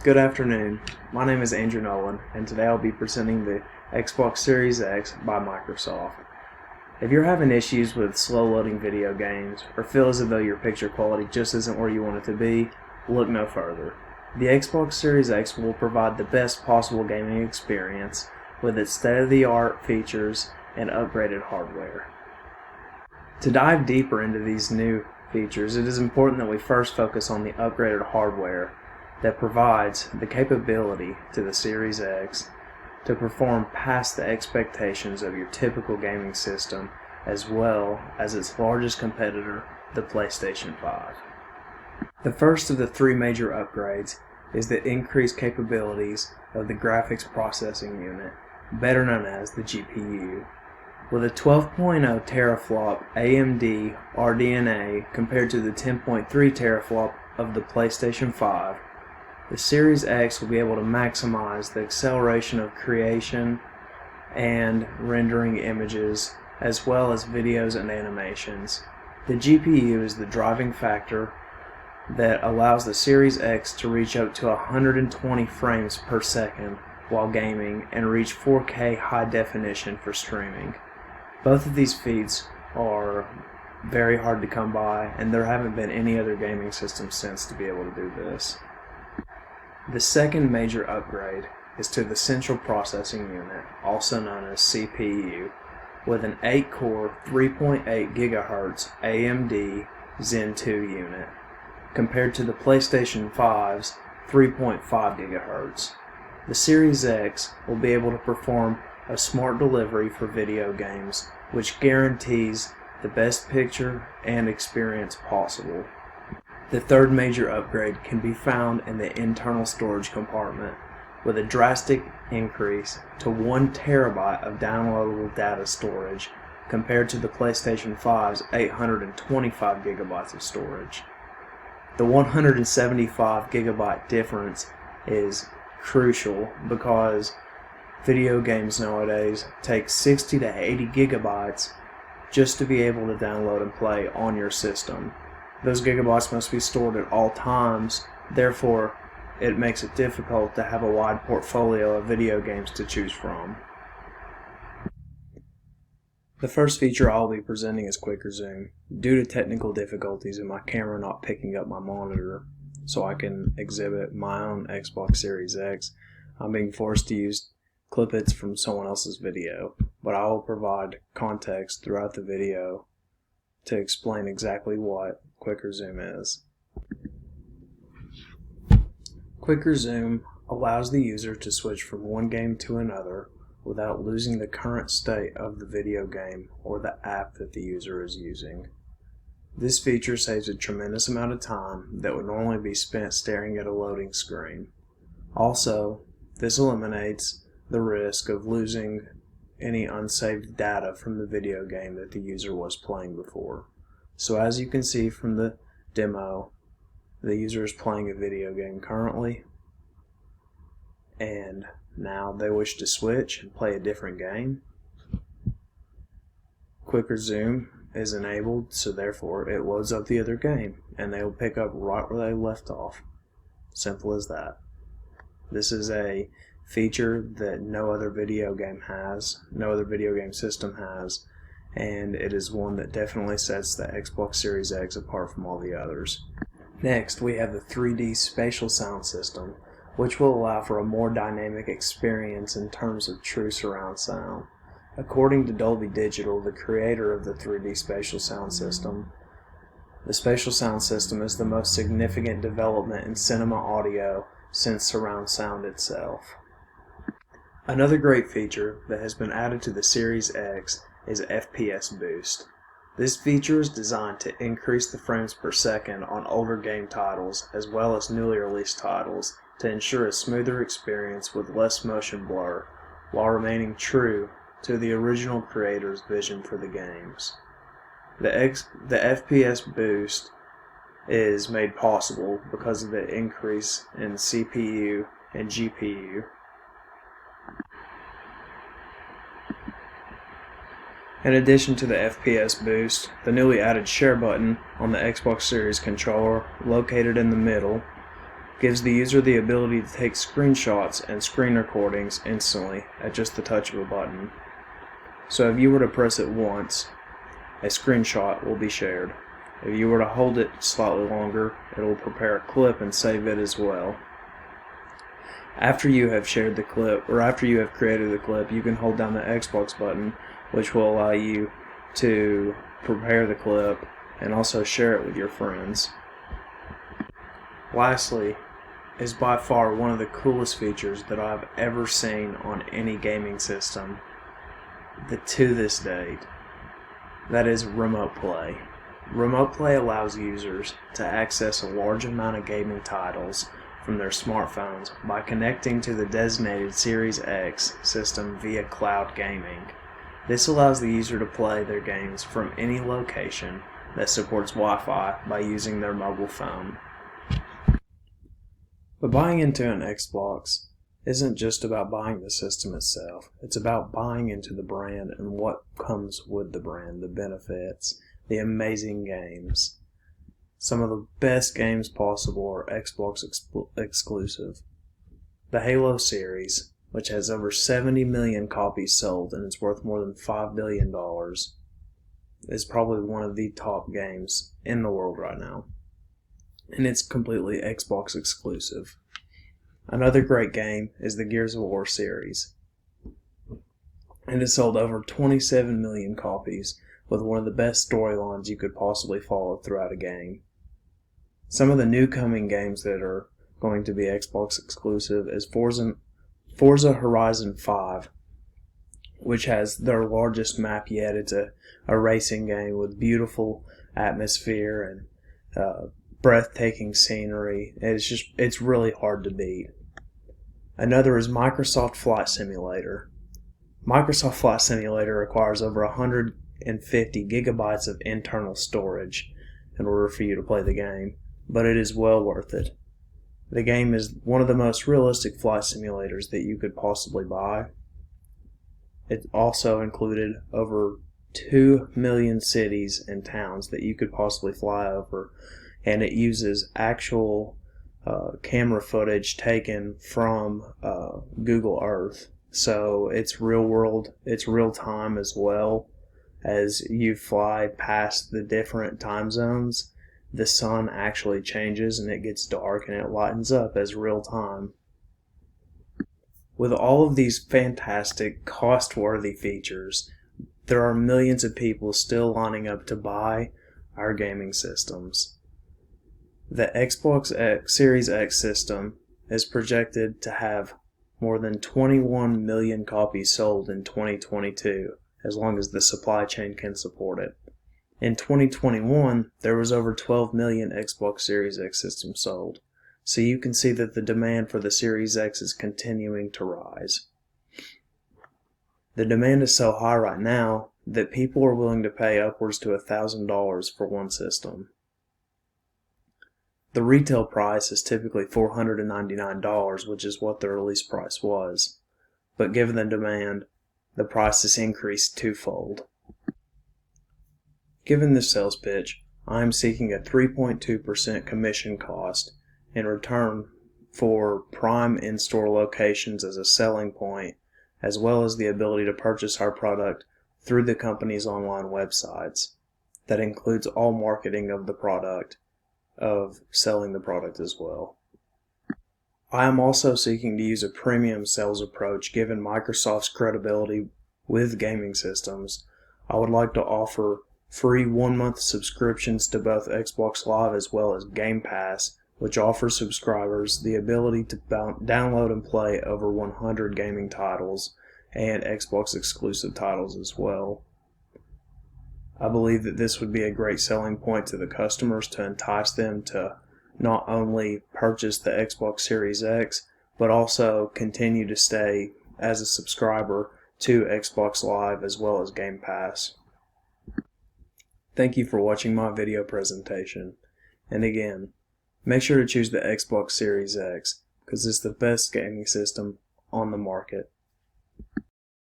Good afternoon. My name is Andrew Nolan, and today I'll be presenting the Xbox Series X by Microsoft. If you're having issues with slow loading video games, or feel as though your picture quality just isn't where you want it to be, look no further. The Xbox Series X will provide the best possible gaming experience with its state-of-the-art features and upgraded hardware. To dive deeper into these new features, it is important that we first focus on the upgraded hardware that provides the capability to the Series X to perform past the expectations of your typical gaming system, as well as its largest competitor, the PlayStation 5. The first of the three major upgrades is the increased capabilities of the graphics processing unit, better known as the GPU. With a 12.0 teraflop AMD RDNA compared to the 10.3 teraflop of the PlayStation 5, the Series X will be able to maximize the acceleration of creation and rendering images, as well as videos and animations. The GPU is the driving factor that allows the Series X to reach up to 120 frames per second while gaming and reach 4K high definition for streaming. Both of these feats are very hard to come by, and there haven't been any other gaming system since to be able to do this. The second major upgrade is to the Central Processing Unit, also known as CPU, with an 8-core 3.8 GHz AMD Zen 2 unit, compared to the PlayStation 5's 3.5 GHz. The Series X will be able to perform a smart delivery for video games, which guarantees the best picture and experience possible. The third major upgrade can be found in the internal storage compartment, with a drastic increase to 1 terabyte of downloadable data storage compared to the PlayStation 5's 825 gigabytes of storage. The 175 gigabyte difference is crucial because video games nowadays take 60 to 80 gigabytes just to be able to download and play on your system. Those gigabytes must be stored at all times, therefore it makes it difficult to have a wide portfolio of video games to choose from. The first feature I'll be presenting is quicker zoom. Due to technical difficulties in my camera not picking up my monitor so I can exhibit my own Xbox Series X, I'm being forced to use clip-its from someone else's video, but I will provide context throughout the video to explain exactly what quicker zoom is. Quicker zoom allows the user to switch from one game to another without losing the current state of the video game or the app that the user is using. This feature saves a tremendous amount of time that would normally be spent staring at a loading screen. Also, this eliminates the risk of losing any unsaved data from the video game that the user was playing before. So as you can see from the demo, the user is playing a video game currently, and now they wish to switch and play a different game. Quicker zoom is enabled, so therefore it loads up the other game and they will pick up right where they left off. Simple as that. This is a feature that no other video game system has, and it is one that definitely sets the Xbox Series X apart from all the others. Next, we have the 3D Spatial Sound system, which will allow for a more dynamic experience in terms of true surround sound. According to Dolby Digital, the creator of the 3D Spatial Sound system, the Spatial Sound system is the most significant development in cinema audio since surround sound itself. Another great feature that has been added to the Series X is FPS Boost. This feature is designed to increase the frames per second on older game titles as well as newly released titles to ensure a smoother experience with less motion blur while remaining true to the original creator's vision for the games. The FPS Boost is made possible because of the increase in CPU and GPU. In addition to the FPS boost, the newly added share button on the Xbox Series controller, located in the middle, gives the user the ability to take screenshots and screen recordings instantly at just the touch of a button. So if you were to press it once, a screenshot will be shared. If you were to hold it slightly longer, it will prepare a clip and save it as well. After you have shared the clip, or after you have created the clip, you can hold down the Xbox button, which will allow you to prepare the clip and also share it with your friends. Lastly, is by far one of the coolest features that I've ever seen on any gaming system to this date. That is remote play. Remote play allows users to access a large amount of gaming titles from their smartphones by connecting to the designated Series X system via cloud gaming. This allows the user to play their games from any location that supports Wi-Fi by using their mobile phone. But buying into an Xbox isn't just about buying the system itself. It's about buying into the brand and what comes with the brand, the benefits, the amazing games. Some of the best games possible are Xbox exclusive. The Halo series, which has over 70 million copies sold and is worth more than $5 billion, is probably one of the top games in the world right now. And it's completely Xbox exclusive. Another great game is the Gears of War series. It has sold over 27 million copies, with one of the best storylines you could possibly follow throughout a game. Some of the new coming games that are going to be Xbox exclusive is Forza Horizon 5, which has their largest map yet. It's a racing game with beautiful atmosphere and breathtaking scenery. It's really hard to beat. Another is Microsoft Flight Simulator. Microsoft Flight Simulator requires over 150 gigabytes of internal storage in order for you to play the game, but it is well worth it. The game is one of the most realistic flight simulators that you could possibly buy. It also included over 2 million cities and towns that you could possibly fly over, and it uses actual camera footage taken from Google Earth. So it's real world, it's real time as well. As you fly past the different time zones, the sun actually changes and it gets dark and it lightens up as real time. With all of these fantastic, cost-worthy features, there are millions of people still lining up to buy our gaming systems. The Xbox Series X system is projected to have more than 21 million copies sold in 2022, as long as the supply chain can support it. In 2021, there was over 12 million Xbox Series X systems sold, so you can see that the demand for the Series X is continuing to rise. The demand is so high right now that people are willing to pay upwards to $1,000 for one system. The retail price is typically $499, which is what the release price was, but given the demand, the price has increased twofold. Given this sales pitch, I am seeking a 3.2% commission cost in return for prime in-store locations as a selling point, as well as the ability to purchase our product through the company's online websites. That includes all marketing of the product, of selling the product as well. I am also seeking to use a premium sales approach given Microsoft's credibility with gaming systems. I would like to offer free 1-month subscriptions to both Xbox Live as well as Game Pass, which offers subscribers the ability to download and play over 100 gaming titles and Xbox exclusive titles as well. I believe that this would be a great selling point to the customers to entice them to not only purchase the Xbox Series X, but also continue to stay as a subscriber to Xbox Live as well as Game Pass. Thank you for watching my video presentation. And again, make sure to choose the Xbox Series X because it's the best gaming system on the market.